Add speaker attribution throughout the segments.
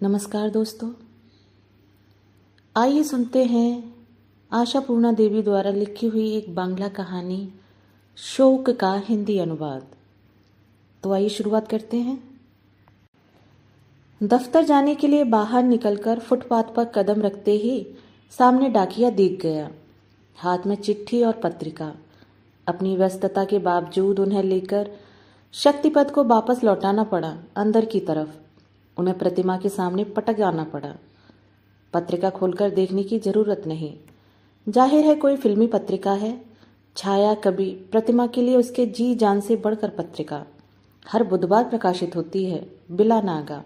Speaker 1: नमस्कार दोस्तों, आइए सुनते हैं आशापूर्णा देवी द्वारा लिखी हुई एक बांग्ला कहानी शोक का हिंदी अनुवाद। तो आइए शुरुआत करते हैं। दफ्तर जाने के लिए बाहर निकलकर फुटपाथ पर कदम रखते ही सामने डाकिया दिख गया, हाथ में चिट्ठी और पत्रिका। अपनी व्यस्तता के बावजूद उन्हें लेकर शक्तिपद को वापस लौटाना पड़ा अंदर की तरफ। उन्हें प्रतिमा के सामने पटक आना पड़ा। पत्रिका खोलकर देखने की जरूरत नहीं, जाहिर है कोई फिल्मी पत्रिका है। छाया कवि प्रतिमा के लिए उसके जी जान से बढ़कर पत्रिका हर बुधवार प्रकाशित होती है, बिला नागा।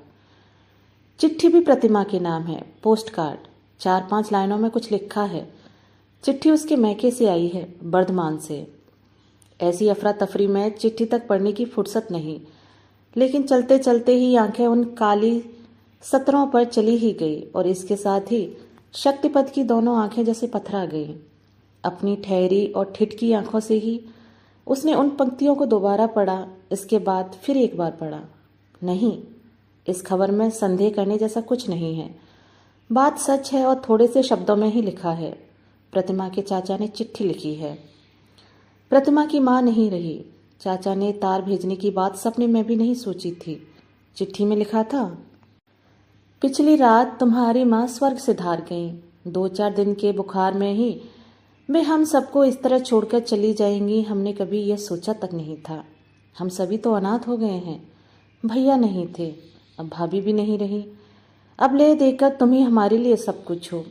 Speaker 1: चिट्ठी भी प्रतिमा के नाम है, पोस्ट कार्ड। 4-5 लाइनों में कुछ लिखा है। चिट्ठी उसके मैके से आई है, बर्धमान से। ऐसी अफरा तफरी में चिट्ठी तक पढ़ने की फुर्सत नहीं, लेकिन चलते चलते ही आंखें उन काली सतरों पर चली ही गई और इसके साथ ही शक्तिपद की दोनों आंखें जैसे पथरा गईं। अपनी ठहरी और ठिठकी आंखों से ही उसने उन पंक्तियों को दोबारा पढ़ा, इसके बाद फिर एक बार पढ़ा। नहीं, इस खबर में संदेह करने जैसा कुछ नहीं है। बात सच है और थोड़े से शब्दों में ही लिखा है। प्रतिमा के चाचा ने चिट्ठी लिखी है। प्रतिमा की मां नहीं रही। चाचा ने तार भेजने की बात सपने में भी नहीं सोची थी। चिट्ठी में लिखा था, पिछली रात तुम्हारी माँ स्वर्ग से धार गईं। 2-4 दिन के बुखार में ही वे हम सबको इस तरह छोड़कर चली जाएंगी, हमने कभी यह सोचा तक नहीं था। हम सभी तो अनाथ हो गए हैं। भैया नहीं थे, अब भाभी भी नहीं रही। अब ले देकर तुम ही हमारे लिए सब कुछ हो,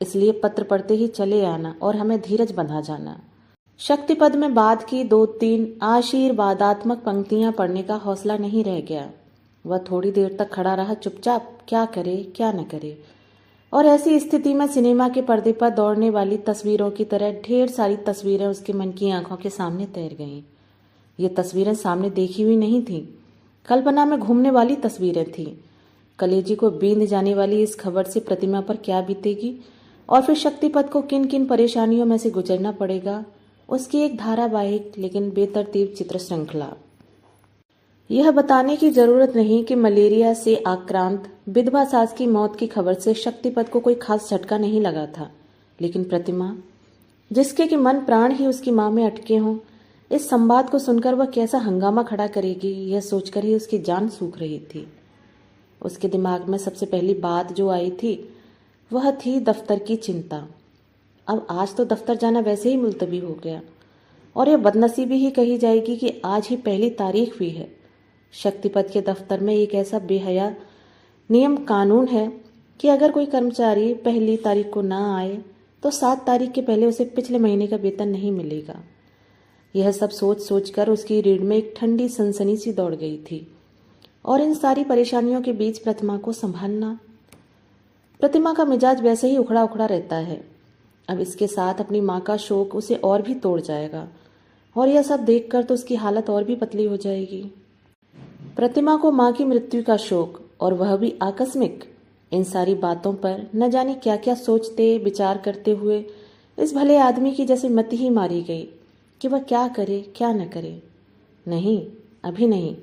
Speaker 1: इसलिए पत्र पढ़ते ही चले आना और हमें धीरज बंधा जाना। शक्तिपद में बाद की 2-3 आशीर्वादात्मक पंक्तियां पढ़ने का हौसला नहीं रह गया। वह थोड़ी देर तक खड़ा रहा चुपचाप, क्या करे क्या न करे। और ऐसी स्थिति में सिनेमा के पर्दे पर दौड़ने वाली तस्वीरों की तरह ढेर सारी तस्वीरें उसके मन की आंखों के सामने तैर गईं। ये तस्वीरें सामने देखी हुई नहीं थीं, कल्पना में घूमने वाली तस्वीरें थीं। कलेजी को बींध जाने वाली इस खबर से प्रतिमा पर क्या बीतेगी और फिर शक्तिपद को किन किन परेशानियों में से गुजरना पड़ेगा, उसकी एक धारावाहिक लेकिन बेतरतीब चित्र श्रृंखला। यह बताने की जरूरत नहीं कि मलेरिया से आक्रांत विधवा सास की मौत की खबर से शक्तिपद को कोई खास झटका नहीं लगा था, लेकिन प्रतिमा, जिसके कि मन प्राण ही उसकी मां में अटके हों, इस संवाद को सुनकर वह कैसा हंगामा खड़ा करेगी, यह सोचकर ही उसकी जान सूख रही थी। उसके दिमाग में सबसे पहली बात जो आई थी वह थी दफ्तर की चिंता। अब आज तो दफ्तर जाना वैसे ही मुलतवी हो गया और यह बदनसीबी ही कही जाएगी कि आज ही पहली तारीख हुई है। शक्तिपद के दफ्तर में एक ऐसा बेहया नियम कानून है कि अगर कोई कर्मचारी पहली तारीख को ना आए तो 7 तारीख के पहले उसे पिछले महीने का वेतन नहीं मिलेगा। यह सब सोच सोचकर उसकी रीढ़ में एक ठंडी सनसनी सी दौड़ गई थी। और इन सारी परेशानियों के बीच प्रतिमा को संभालना। प्रतिमा का मिजाज वैसे ही उखड़ा उखड़ा रहता है। अब इसके साथ अपनी माँ का शोक उसे और भी तोड़ जाएगा और यह सब देखकर तो उसकी हालत और भी पतली हो जाएगी। प्रतिमा को माँ की मृत्यु का शोक, और वह भी आकस्मिक। इन सारी बातों पर न जाने क्या क्या सोचते विचार करते हुए इस भले आदमी की जैसे मति ही मारी गई कि वह क्या करे क्या न करे। नहीं, अभी नहीं।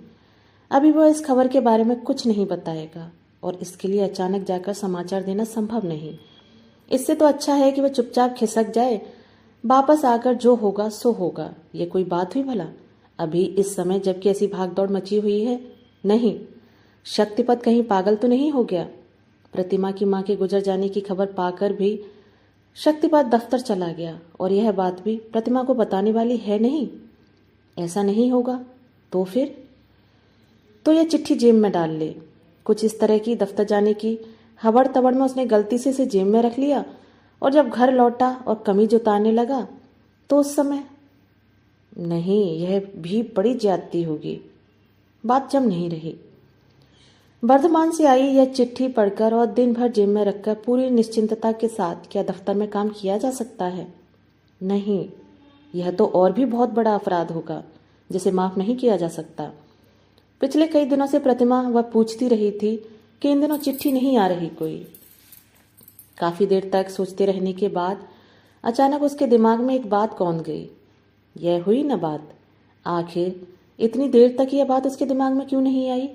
Speaker 1: अभी वह इस खबर के बारे में कुछ नहीं बताएगा और इसके लिए अचानक जाकर समाचार देना संभव नहीं। इससे तो अच्छा है कि वह चुपचाप खिसक जाए, वापस आकर जो होगा सो होगा। ये कोई बात हुई भला, अभी इस समय जबकि ऐसी भागदौड़ मची हुई है? नहीं, शक्तिपद कहीं पागल तो नहीं हो गया? प्रतिमा की मां के गुजर जाने की खबर पाकर भी शक्तिपद दफ्तर चला गया और यह बात भी प्रतिमा को बताने वाली है नहीं। ऐसा नहीं होगा तो फिर तो यह चिट्ठी जेब में डाल ले। कुछ इस तरह की दफ्तर जाने की हबड़ तबड़ में उसने गलती से इसे जेब में रख लिया और जब घर लौटा और कमीज उतारने लगा तो उस समय नहीं, यह भी बड़ी ज्यादती होगी। बात जम नहीं रही। वर्धमान से आई यह चिट्ठी पढ़कर और दिन भर जेब में रखकर पूरी निश्चिंतता के साथ क्या दफ्तर में काम किया जा सकता है? नहीं, यह तो और भी बहुत बड़ा अपराध होगा जिसे माफ नहीं किया जा सकता। पिछले कई दिनों से प्रतिमा वह पूछती रही थी कि इन दिनों चिट्ठी नहीं आ रही कोई। काफी देर तक सोचते रहने के बाद अचानक उसके दिमाग में एक बात कौंध गई। यह हुई न बात, आखिर इतनी देर तक यह बात उसके दिमाग में क्यों नहीं आई?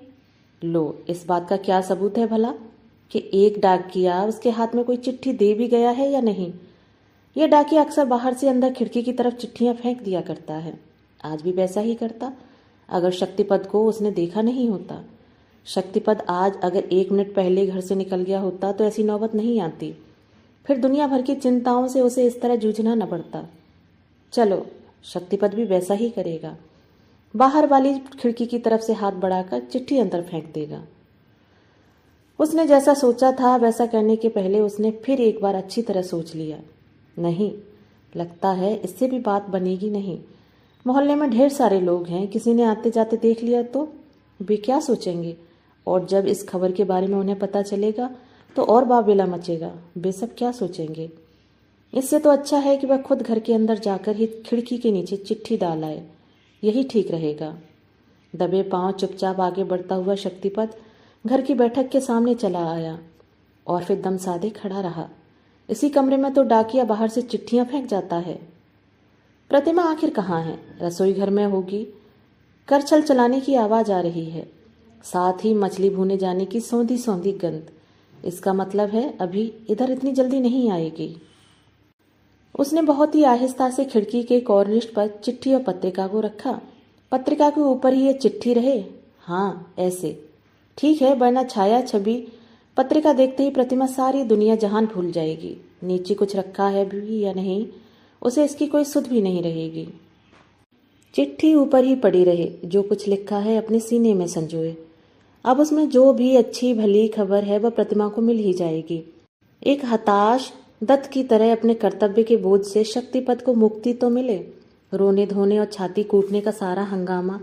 Speaker 1: लो, इस बात का क्या सबूत है भला? कि एक डाकिया उसके हाथ में कोई चिट्ठी दे भी गया है या नहीं। यह डाकिया अक्सर बाहर से अंदर खिड़की की तरफ चिट्ठियां फेंक दिया करता है। आज भी वैसा ही करता अगर शक्तिपद को उसने देखा नहीं होता। शक्तिपद आज अगर 1 मिनट पहले घर से निकल गया होता तो ऐसी नौबत नहीं आती। फिर दुनिया भर की चिंताओं से उसे इस तरह जूझना न पड़ता। चलो, शक्तिपद भी वैसा ही करेगा। बाहर वाली खिड़की की तरफ से हाथ बढ़ाकर चिट्ठी अंदर फेंक देगा। उसने जैसा सोचा था वैसा करने के पहले उसने फिर एक बार अच्छी तरह सोच लिया। नहीं, लगता है इससे भी बात बनेगी नहीं। मोहल्ले में ढेर सारे लोग हैं, किसी ने आते जाते देख लिया तो वे क्या सोचेंगे, और जब इस खबर के बारे में उन्हें पता चलेगा तो और बाबेला मचेगा। वे सब क्या सोचेंगे। इससे तो अच्छा है कि वह खुद घर के अंदर जाकर ही खिड़की के नीचे चिट्ठी डाल आए। यही ठीक रहेगा। दबे पांव चुपचाप आगे बढ़ता हुआ शक्तिपद घर की बैठक के सामने चला आया और फिर दम साधे खड़ा रहा। इसी कमरे में तो डाकिया बाहर से चिट्ठियां फेंक जाता है। प्रतिमा आखिर कहाँ है? रसोई घर में होगी। करछल चलाने की आवाज आ रही है, साथ ही मछली भूने जाने की सौंधी सौंधी गंध। इसका मतलब है अभी इधर इतनी जल्दी नहीं आएगी। उसने बहुत ही आहिस्ता से खिड़की के कॉर्निश पर चिट्ठी और पत्रिका को रखा। पत्रिका के ऊपर ही ये चिट्ठी रहे। हाँ, ऐसे ठीक है, वरना छाया छवि पत्रिका देखते ही प्रतिमा सारी दुनिया जहान भूल जाएगी। नीचे कुछ रखा है भी या नहीं, उसे इसकी कोई सुध भी नहीं रहेगी। चिट्ठी ऊपर ही पड़ी रहे, जो कुछ लिखा है अपने सीने में संजोए। अब उसमें जो भी अच्छी भली खबर है वह प्रतिमा को मिल ही जाएगी। एक हताश दत्त की तरह अपने कर्तव्य के बोझ से शक्तिपद को मुक्ति तो मिले। रोने धोने और छाती कूटने का सारा हंगामा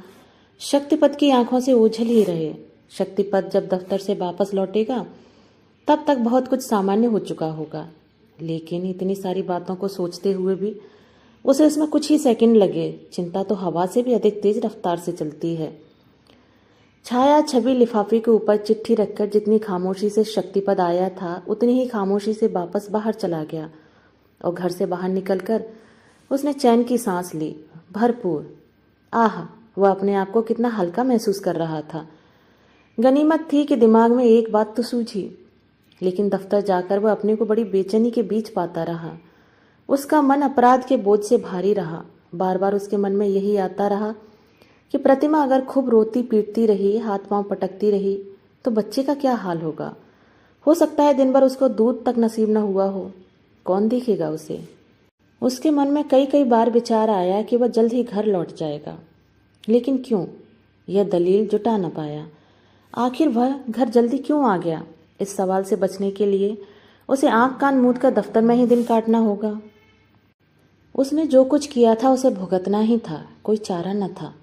Speaker 1: शक्तिपद की आंखों से ओझल ही रहे। शक्तिपद जब दफ्तर से वापस लौटेगा तब तक बहुत कुछ सामान्य हो चुका होगा, लेकिन इतनी सारी बातों को सोचते हुए भी उसे इसमें कुछ ही सेकंड लगे। चिंता तो हवा से भी अधिक तेज रफ्तार से चलती है। छाया छवि लिफाफे के ऊपर चिट्ठी रखकर जितनी खामोशी से शक्तिपद आया था उतनी ही खामोशी से वापस बाहर चला गया और घर से बाहर निकलकर उसने चैन की सांस ली, भरपूर। आह, वह अपने आप को कितना हल्का महसूस कर रहा था। गनीमत थी कि दिमाग में एक बात तो सूझी, लेकिन दफ्तर जाकर वह अपने को बड़ी बेचैनी के बीच पाता रहा। उसका मन अपराध के बोझ से भारी रहा। बार बार उसके मन में यही आता रहा कि प्रतिमा अगर खूब रोती पीटती रही, हाथ पांव पटकती रही तो बच्चे का क्या हाल होगा। हो सकता है दिन भर उसको दूध तक नसीब न हुआ हो। कौन देखेगा उसे। उसके मन में कई कई बार विचार आया कि वह जल्द ही घर लौट जाएगा, लेकिन क्यों, यह दलील जुटा न पाया। आखिर वह घर जल्दी क्यों आ गया। इस सवाल से बचने के लिए उसे आंख कान मूंद कर दफ्तर में ही दिन काटना होगा। उसने जो कुछ किया था उसे भुगतना ही था, कोई चारा न था।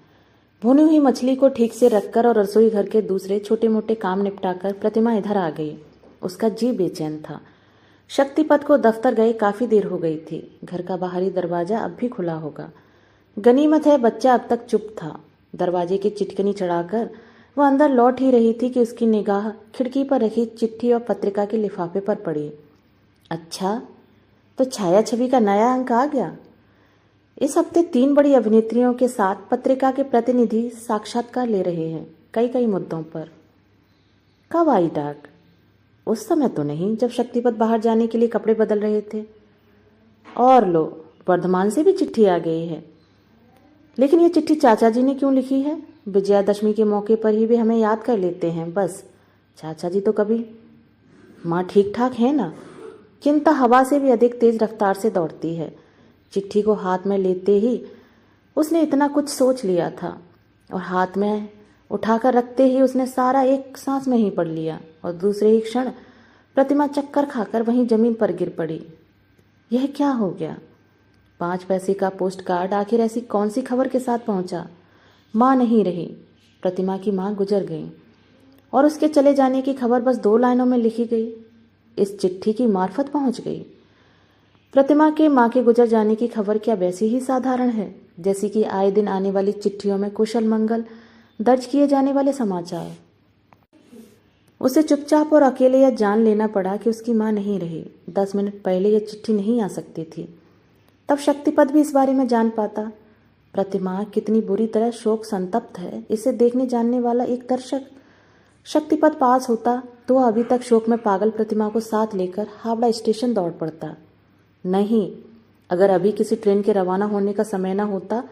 Speaker 1: भुनी हुई मछली को ठीक से रखकर और रसोई घर के दूसरे छोटे मोटे काम निपटाकर प्रतिमा इधर आ गई। उसका जी बेचैन था। शक्तिपद को दफ्तर गए काफी देर हो गई थी। घर का बाहरी दरवाजा अब भी खुला होगा। गनीमत है बच्चा अब तक चुप था। दरवाजे की चिटकनी चढ़ाकर वह अंदर लौट ही रही थी कि उसकी निगाह खिड़की पर रखी चिट्ठी और पत्रिका के लिफाफे पर पड़ी। अच्छा, तो छाया छवि का नया अंक आ गया। इस हफ्ते 3 बड़ी अभिनेत्रियों के साथ पत्रिका के प्रतिनिधि साक्षात्कार ले रहे हैं, कई कई मुद्दों पर। कब आई डाक? उस समय तो नहीं जब शक्तिपद बाहर जाने के लिए कपड़े बदल रहे थे। और लो, वर्धमान से भी चिट्ठी आ गई है। लेकिन ये चिट्ठी चाचा जी ने क्यों लिखी है? विजयादशमी के मौके पर ही वे हमें याद कर लेते हैं बस। चाचा जी तो कभी। माँ ठीक ठाक है ना? चिंता हवा से भी अधिक तेज रफ्तार से दौड़ती है। चिट्ठी को हाथ में लेते ही उसने इतना कुछ सोच लिया था और हाथ में उठाकर रखते ही उसने सारा एक सांस में ही पढ़ लिया और दूसरे ही क्षण प्रतिमा चक्कर खाकर वहीं जमीन पर गिर पड़ी। यह क्या हो गया? 5 पैसे का पोस्ट कार्ड आखिर ऐसी कौन सी खबर के साथ पहुंचा? माँ नहीं रही। प्रतिमा की माँ गुजर गई और उसके चले जाने की खबर बस 2 लाइनों में लिखी गई। इस चिट्ठी की मार्फत पहुंच गई। प्रतिमा के माँ के गुजर जाने की खबर क्या वैसी ही साधारण है जैसी कि आए दिन आने वाली चिट्ठियों में कुशल मंगल दर्ज किए जाने वाले समाचार? उसे चुपचाप और अकेले यह जान लेना पड़ा कि उसकी माँ नहीं रही। 10 मिनट पहले यह चिट्ठी नहीं आ सकती थी। तब शक्तिपद भी इस बारे में जान पाता। प्रतिमा कितनी बुरी तरह शोक संतप्त है, इसे देखने जानने वाला एक दर्शक शक्तिपद पास होता तो वह अभी तक शोक में पागल प्रतिमा को साथ लेकर हावड़ा स्टेशन दौड़ पड़ता। नहीं, अगर अभी किसी ट्रेन के रवाना होने का समय न होता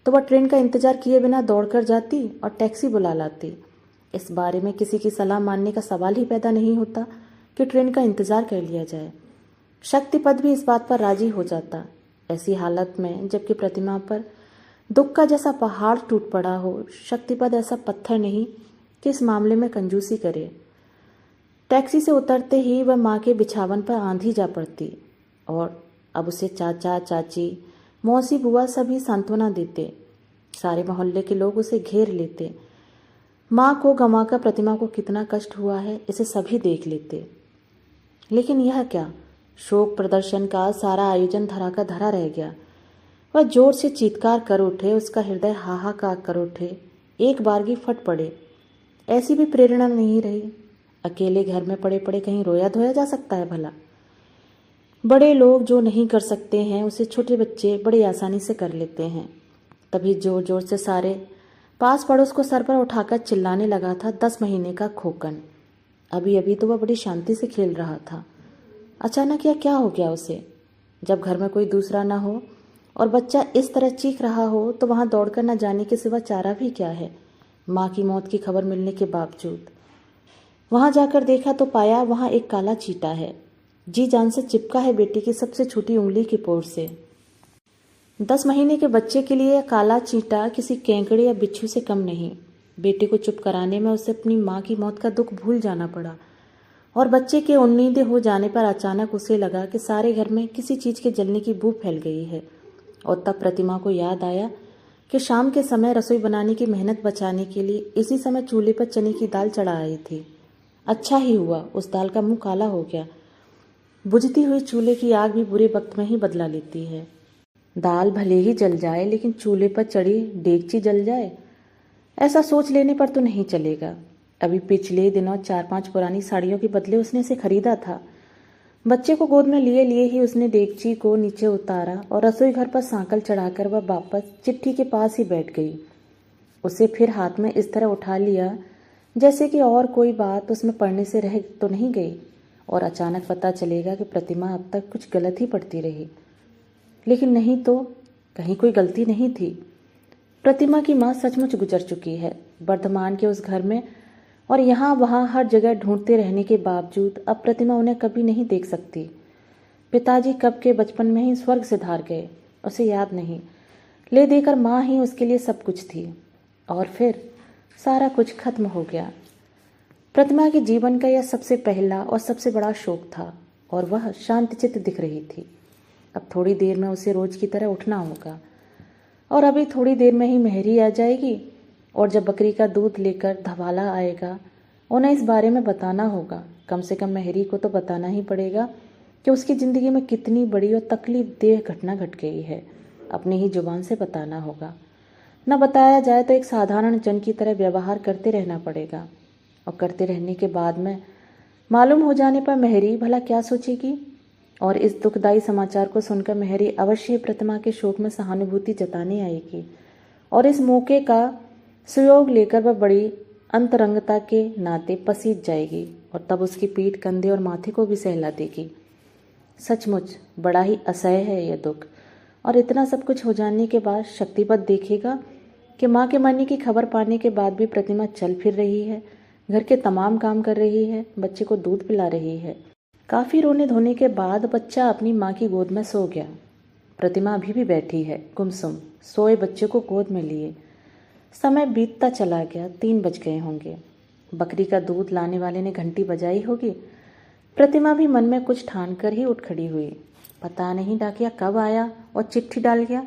Speaker 1: तो वह ट्रेन का इंतजार किए बिना दौड़कर जाती और टैक्सी बुला लाती। इस बारे में किसी की सलाह मानने का सवाल ही पैदा नहीं होता कि ट्रेन का इंतजार कर लिया जाए। शक्तिपद भी इस बात पर राजी हो जाता। ऐसी हालत में जबकि प्रतिमा पर दुख का जैसा पहाड़ टूट पड़ा हो, शक्तिपद ऐसा पत्थर नहीं कि इस मामले में कंजूसी करे। टैक्सी से उतरते ही वह माँ के बिछावन पर आंधी जा पड़ती और अब उसे चाचा चाची मौसी बुआ सभी सांत्वना देते। सारे मोहल्ले के लोग उसे घेर लेते। माँ को गंवाकर प्रतिमा को कितना कष्ट हुआ है इसे सभी देख लेते। लेकिन यह क्या, शोक प्रदर्शन का सारा आयोजन धरा का धरा रह गया। वह जोर से चीत्कार कर उठे, उसका हृदय हाहाकार कर उठे, एक बारगी फट पड़े। ऐसी भी प्रेरणा नहीं रही। अकेले घर में पड़े पड़े कहीं रोया धोया जा सकता है भला? बड़े लोग जो नहीं कर सकते हैं उसे छोटे बच्चे बड़ी आसानी से कर लेते हैं। तभी जोर जोर से सारे पास पड़ोस को सर पर उठाकर चिल्लाने लगा था 10 महीने का खोकन। अभी अभी तो वह बड़ी शांति से खेल रहा था। अचानक यह क्या हो गया उसे? जब घर में कोई दूसरा ना हो और बच्चा इस तरह चीख रहा हो तो वहां दौड़कर न जाने के सिवा चारा भी क्या है। माँ की मौत की खबर मिलने के बावजूद वहां जाकर देखा तो पाया वहां एक काला चींटा है, जी जान से चिपका है बेटी की सबसे छोटी उंगली की पोर से। 10 महीने के बच्चे के लिए काला चींटा किसी केंकड़े या बिच्छू से कम नहीं। बेटी को चुप कराने में उसे अपनी माँ की मौत का दुख भूल जाना पड़ा और बच्चे के उन्नीदे हो जाने पर अचानक उसे लगा कि सारे घर में किसी चीज के जलने की बू फैल गई है। और तब प्रतिमा को याद आया कि शाम के समय रसोई बनाने की मेहनत बचाने के लिए इसी समय चूल्हे पर चने की दाल चढ़ा आई थी। अच्छा ही हुआ उस दाल का मुंह काला हो गया। बुझती हुई चूल्हे की आग भी बुरे वक्त में ही बदला लेती है। दाल भले ही जल जाए लेकिन चूल्हे पर चढ़ी डेगची जल जाए, ऐसा सोच लेने पर तो नहीं चलेगा। अभी पिछले दिनों 4-5 पुरानी साड़ियों के बदले उसने इसे खरीदा था। बच्चे को गोद में लिए लिए ही उसने डेगची को नीचे उतारा और रसोई घर पर सांकल चढ़ाकर वह वापस चिट्ठी के पास ही बैठ गई। उसे फिर हाथ में इस तरह उठा लिया जैसे कि और कोई बात उसमें पढ़ने से रह तो नहीं गई और अचानक पता चलेगा कि प्रतिमा अब तक कुछ गलत ही पढ़ती रही। लेकिन नहीं तो कहीं कोई गलती नहीं थी। प्रतिमा की माँ सचमुच गुजर चुकी है। वर्धमान के उस घर में और यहाँ वहाँ हर जगह ढूंढते रहने के बावजूद अब प्रतिमा उन्हें कभी नहीं देख सकती। पिताजी कब के बचपन में ही स्वर्ग से धार गए, उसे याद नहीं। ले देकर माँ ही उसके लिए सब कुछ थी और फिर सारा कुछ खत्म हो गया। प्रतिमा के जीवन का यह सबसे पहला और सबसे बड़ा शोक था और वह शांतचित्त दिख रही थी। अब थोड़ी देर में उसे रोज की तरह उठना होगा और अभी थोड़ी देर में ही मेहरी आ जाएगी और जब बकरी का दूध लेकर धवाला आएगा उन्हें इस बारे में बताना होगा। कम से कम मेहरी को तो बताना ही पड़ेगा कि उसकी ज़िंदगी में कितनी बड़ी और तकलीफ देह घटना घट गई है। अपनी ही जुबान से बताना होगा। न बताया जाए तो एक साधारण जन की तरह व्यवहार करते रहना पड़ेगा और करते रहने के बाद में मालूम हो जाने पर मेहरी भला क्या सोचेगी। और इस दुखदायी समाचार को सुनकर मेहरी अवश्य प्रतिमा के शोक में सहानुभूति जताने आएगी और इस मौके का सुयोग लेकर वह बड़ी अंतरंगता के नाते पसीज जाएगी और तब उसकी पीठ, कंधे और माथे को भी सहला देगी। सचमुच बड़ा ही असह्य है यह दुख। और इतना सब कुछ हो जाने के बाद शक्तिपद देखेगा कि माँ के मरने की खबर पाने के बाद भी प्रतिमा चल फिर रही है, घर के तमाम काम कर रही है, बच्चे को दूध पिला रही है। काफ़ी रोने धोने के बाद बच्चा अपनी माँ की गोद में सो गया। प्रतिमा अभी भी बैठी है गुमसुम, सोए बच्चे को गोद में लिए। समय बीतता चला गया। 3 बज गए होंगे। बकरी का दूध लाने वाले ने घंटी बजाई होगी। प्रतिमा भी मन में कुछ ठान कर ही उठ खड़ी हुई। पता नहीं डाकिया कब आया और चिट्ठी डाल गया।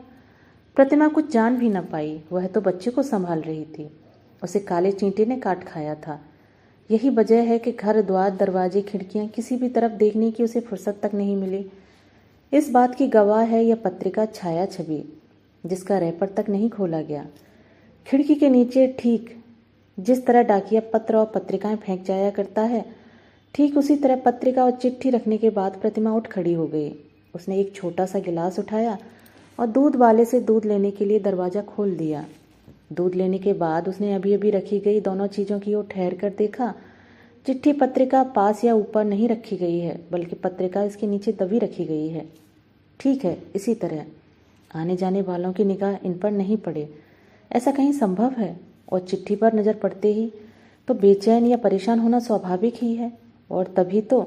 Speaker 1: प्रतिमा कुछ जान भी न पाई। वह तो बच्चे को संभाल रही थी। उसे काले चींटे ने काट खाया था। यही वजह है कि घर द्वार दरवाजे खिड़कियां किसी भी तरफ देखने की उसे फुर्सत तक नहीं मिली। इस बात की गवाह है यह पत्रिका छाया छवि, जिसका रैपर तक नहीं खोला गया। खिड़की के नीचे ठीक जिस तरह डाकिया पत्र और पत्रिकाएं फेंक जाया करता है, ठीक उसी तरह पत्रिका और चिट्ठी रखने के बाद प्रतिमा उठ खड़ी हो गई। उसने एक छोटा सा गिलास उठाया और दूध वाले से दूध लेने के लिए दरवाज़ा खोल दिया। दूध लेने के बाद उसने अभी अभी रखी गई दोनों चीज़ों की ओर ठहर कर देखा। चिट्ठी पत्रिका पास या ऊपर नहीं रखी गई है, बल्कि पत्रिका इसके नीचे दबी रखी गई है। ठीक है, इसी तरह आने जाने वालों की निगाह इन पर नहीं पड़े, ऐसा कहीं संभव है? और चिट्ठी पर नज़र पड़ते ही तो बेचैन या परेशान होना स्वाभाविक ही है। और तभी तो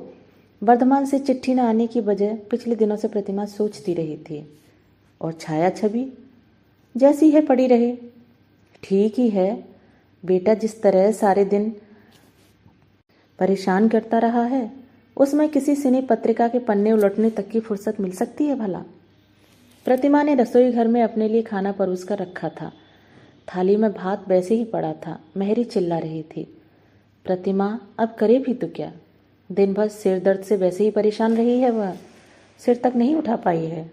Speaker 1: वर्धमान से चिट्ठी न आने की वजह पिछले दिनों से प्रतिमा सोचती रही थी। और छाया छवि जैसी है पड़ी रहे। ठीक ही है, बेटा जिस तरह सारे दिन परेशान करता रहा है, उसमें किसी सिनी पत्रिका के पन्ने उलटने तक की फुर्सत मिल सकती है भला? प्रतिमा ने रसोई घर में अपने लिए खाना परोस कर रखा था। थाली में भात वैसे ही पड़ा था। मेहरी चिल्ला रही थी। प्रतिमा अब करे भी तो क्या? दिन भर सिर दर्द से वैसे ही परेशान रही है वह, सिर तक नहीं उठा पाई है।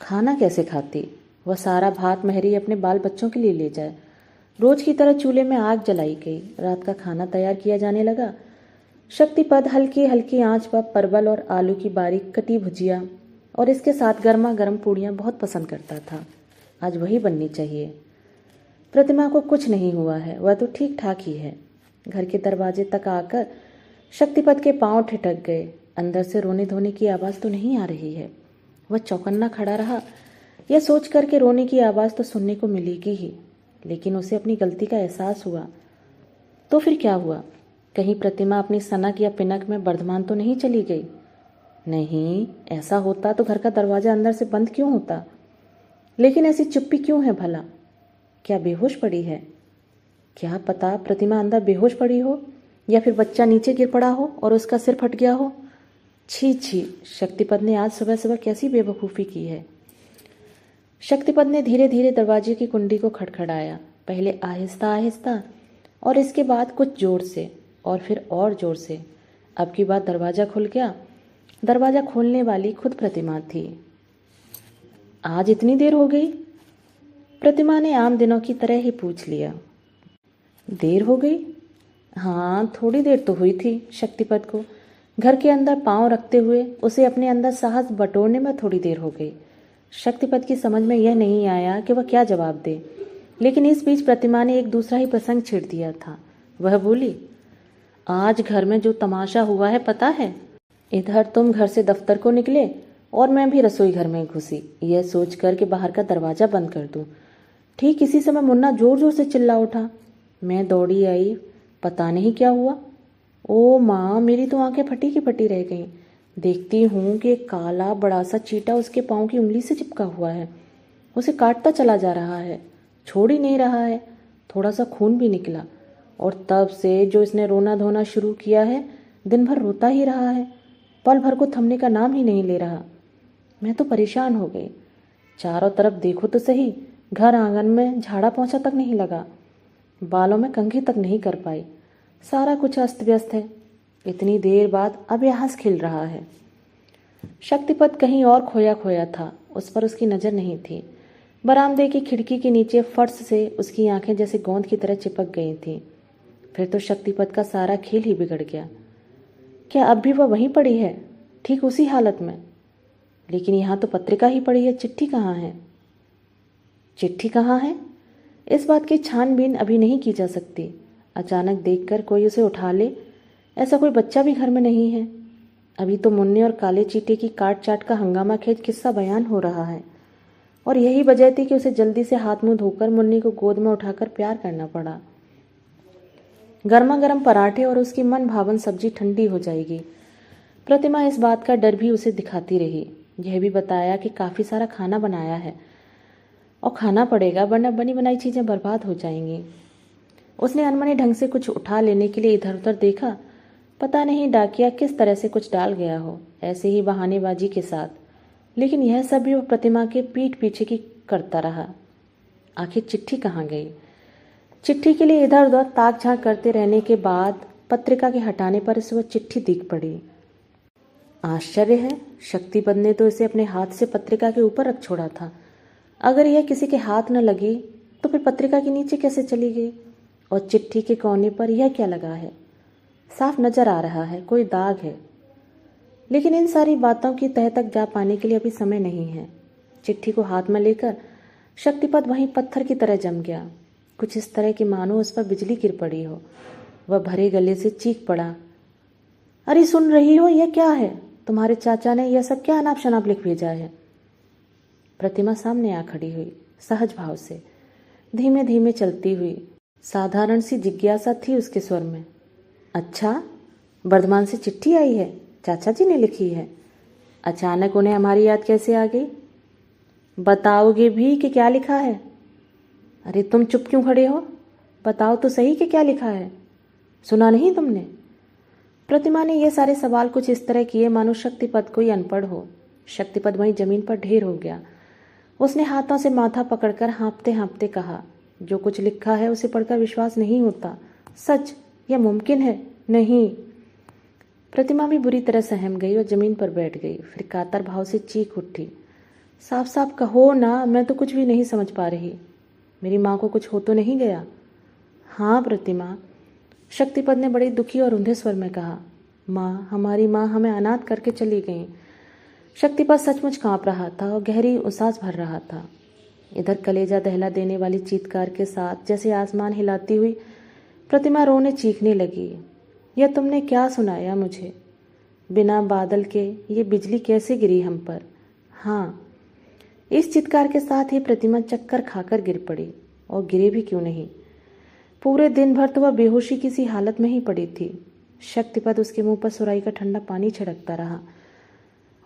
Speaker 1: खाना कैसे खाती? वह सारा भात मेहरी अपने बाल बच्चों के लिए ले जाए। रोज की तरह चूल्हे में आग जलाई गई। रात का खाना तैयार किया जाने लगा। शक्तिपद हल्की हल्की आंच पर परवल और आलू की बारीक कटी भुजिया और इसके साथ गर्मा गर्म पूड़ियाँ बहुत पसंद करता था। आज वही बननी चाहिए। प्रतिमा को कुछ नहीं हुआ है, वह तो ठीक ठाक ही है। घर के दरवाजे तक आकर शक्तिपद के पांव ठिठक गए। अंदर से रोने धोने की आवाज़ तो नहीं आ रही है। वह चौकन्ना खड़ा रहा, यह सोच कर के रोने की आवाज़ तो सुनने को मिलेगी ही, लेकिन उसे अपनी गलती का एहसास हुआ। तो फिर क्या हुआ? कहीं प्रतिमा अपनी सनक या पिनक में वर्धमान तो नहीं चली गई? नहीं, ऐसा होता तो घर का दरवाजा अंदर से बंद क्यों होता? लेकिन ऐसी चुप्पी क्यों है भला? क्या बेहोश पड़ी है? क्या पता प्रतिमा अंदर बेहोश पड़ी हो, या फिर बच्चा नीचे गिर पड़ा हो और उसका सिर फट गया हो। छी छी, शक्तिपद ने आज सुबह सुबह कैसी बेवकूफ़ी की है। शक्तिपद ने धीरे धीरे दरवाजे की कुंडी को खड़खड़ाया, पहले आहिस्ता आहिस्ता और इसके बाद कुछ जोर से और फिर और जोर से। अब की बात दरवाज़ा खुल गया। दरवाज़ा खोलने वाली खुद प्रतिमा थी। आज इतनी देर हो गई? प्रतिमा ने आम दिनों की तरह ही पूछ लिया। देर हो गई? हाँ, थोड़ी देर तो हुई थी। शक्तिपद को घर के अंदर पांव रखते हुए उसे अपने अंदर साहस बटोरने में थोड़ी देर हो गई। शक्तिपद की समझ में यह नहीं आया कि वह क्या जवाब दे, लेकिन इस बीच प्रतिमा ने एक दूसरा ही प्रसंग छेड़ दिया था। वह बोली, आज घर में जो तमाशा हुआ है पता है? इधर तुम घर से दफ्तर को निकले और मैं भी रसोई घर में घुसी, यह सोच कर के बाहर का दरवाजा बंद कर दूं। ठीक इसी समय मुन्ना जोर जोर से चिल्ला उठा। मैं दौड़ी आई, पता नहीं क्या हुआ। ओ माँ, मेरी तो आंखें फटी की फटी रह गईं। देखती हूँ कि एक काला बड़ा सा चींटा उसके पाँव की उंगली से चिपका हुआ है। उसे काटता चला जा रहा है, छोड़ ही नहीं रहा है। थोड़ा सा खून भी निकला और तब से जो इसने रोना धोना शुरू किया है, दिन भर रोता ही रहा है, पल भर को थमने का नाम ही नहीं ले रहा। मैं तो परेशान हो गई। चारों तरफ देखो तो सही, घर आंगन में झाड़ा पोंछा तक नहीं लगा, बालों में कंघी तक नहीं कर पाई। सारा कुछ अस्त व्यस्त है। इतनी देर बाद अब यह हंस खिल रहा है। शक्तिपद कहीं और खोया खोया था, उस पर उसकी नज़र नहीं थी। बरामदे की खिड़की के नीचे फर्श से उसकी आंखें जैसे गोंद की तरह चिपक गई थीं। फिर तो शक्तिपद का सारा खेल ही बिगड़ गया। क्या अब भी वह वहीं पड़ी है, ठीक उसी हालत में? लेकिन यहाँ तो पत्रिका ही पड़ी है, चिट्ठी कहाँ है? चिट्ठी कहाँ है? इस बात की छानबीन अभी नहीं की जा सकती। अचानक देखकर कोई उसे उठा ले, ऐसा कोई बच्चा भी घर में नहीं है। अभी तो मुन्ने और काले चीटे की काट चाट का हंगामा खेज किस्सा बयान हो रहा है, और यही वजह थी कि उसे जल्दी से हाथ मुंह धोकर मुन्नी को गोद में उठाकर प्यार करना पड़ा। गर्मा गर्म पराठे और उसकी मन भावन सब्जी ठंडी हो जाएगी। प्रतिमा इस बात का डर भी उसे दिखाती रही। यह भी बताया कि काफ़ी सारा खाना बनाया है और खाना पड़ेगा, वरना बनी बनाई चीज़ें बर्बाद हो जाएंगी। उसने अनमने ढंग से कुछ उठा लेने के लिए इधर उधर देखा। पता नहीं डाकिया किस तरह से कुछ डाल गया हो, ऐसे ही बहानेबाजी के साथ। लेकिन यह सब भी वो प्रतिमा के पीठ पीछे की करता रहा। आखिर चिट्ठी कहाँ गई? चिट्ठी के लिए इधर उधर ताक झांक करते रहने के बाद पत्रिका के हटाने पर इसे वह चिट्ठी दिख पड़ी। आश्चर्य है, शक्तिपद ने तो इसे अपने हाथ से पत्रिका के ऊपर रख छोड़ा था। अगर यह किसी के हाथ न लगी तो फिर पत्रिका के नीचे कैसे चली गई? और चिट्ठी के कोने पर यह क्या लगा है? साफ नजर आ रहा है, कोई दाग है। लेकिन इन सारी बातों की तह तक जा पाने के लिए अभी समय नहीं है। चिट्ठी को हाथ में लेकर शक्तिपद वहीं पत्थर की तरह जम गया। कुछ इस तरह कि मानो उस पर बिजली गिर पड़ी हो। वह भरे गले से चीख पड़ा, अरे सुन रही हो, यह क्या है? तुम्हारे चाचा ने यह सब क्या अनाप शनाप लिख भेजा है? प्रतिमा सामने आ खड़ी हुई, सहज भाव से, धीमे धीमे चलती हुई। साधारण सी जिज्ञासा थी उसके स्वर में। अच्छा, वर्धमान से चिट्ठी आई है? चाचा जी ने लिखी है? अचानक उन्हें हमारी याद कैसे आ गई? बताओगे भी कि क्या लिखा है? अरे तुम चुप क्यों खड़े हो? बताओ तो सही कि क्या लिखा है। सुना नहीं तुमने? प्रतिमा ने ये सारे सवाल कुछ इस तरह किए मानो शक्तिपद कोई अनपढ़ हो। शक्तिपद वहीं जमीन पर ढेर हो गया। उसने हाथों से माथा पकड़कर हाँफते हाँफते कहा, जो कुछ लिखा है उसे पढ़कर विश्वास नहीं होता। सच, यह मुमकिन है? नहीं। प्रतिमा भी बुरी तरह सहम गई और जमीन पर बैठ गई। फिर कातर भाव से चीख उठी, साफ साफ कहो ना, मैं तो कुछ भी नहीं समझ पा रही। मेरी माँ को कुछ हो तो नहीं गया? हाँ प्रतिमा, शक्तिपद ने बड़े दुखी और ऊंधे स्वर में कहा। माँ, हमारी माँ हमें अनाथ करके चली गई। शक्तिपद सचमुच कांप रहा था और गहरी उसास भर रहा था। इधर कलेजा दहला देने वाली चीत्कार के साथ जैसे आसमान हिलाती हुई प्रतिमा रोने चीखने लगी। यह तुमने क्या सुनाया मुझे? बिना बादल के ये बिजली कैसे गिरी हम पर? हाँ। इस चित्कार के साथ ही प्रतिमा चक्कर खाकर गिर पड़ी। और गिरे भी क्यों नहीं, पूरे दिन भर तो वह बेहोशी की सी हालत में ही पड़ी थी। शक्तिपद उसके मुंह पर सुराही का ठंडा पानी छिड़कता रहा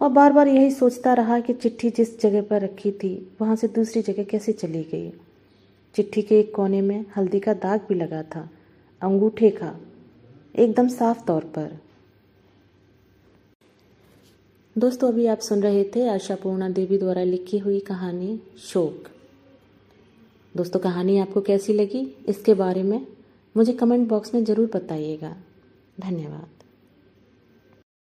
Speaker 1: और बार बार यही सोचता रहा कि चिट्ठी जिस जगह पर रखी थी वहां से दूसरी जगह कैसे चली गई। चिट्ठी के एक कोने में हल्दी का दाग भी लगा था, अंगूठे का, एकदम साफ तौर पर। दोस्तों, अभी आप सुन रहे थे आशापूर्णा देवी द्वारा लिखी हुई कहानी शोक। दोस्तों, कहानी आपको कैसी लगी इसके बारे में मुझे कमेंट बॉक्स में ज़रूर बताइएगा। धन्यवाद।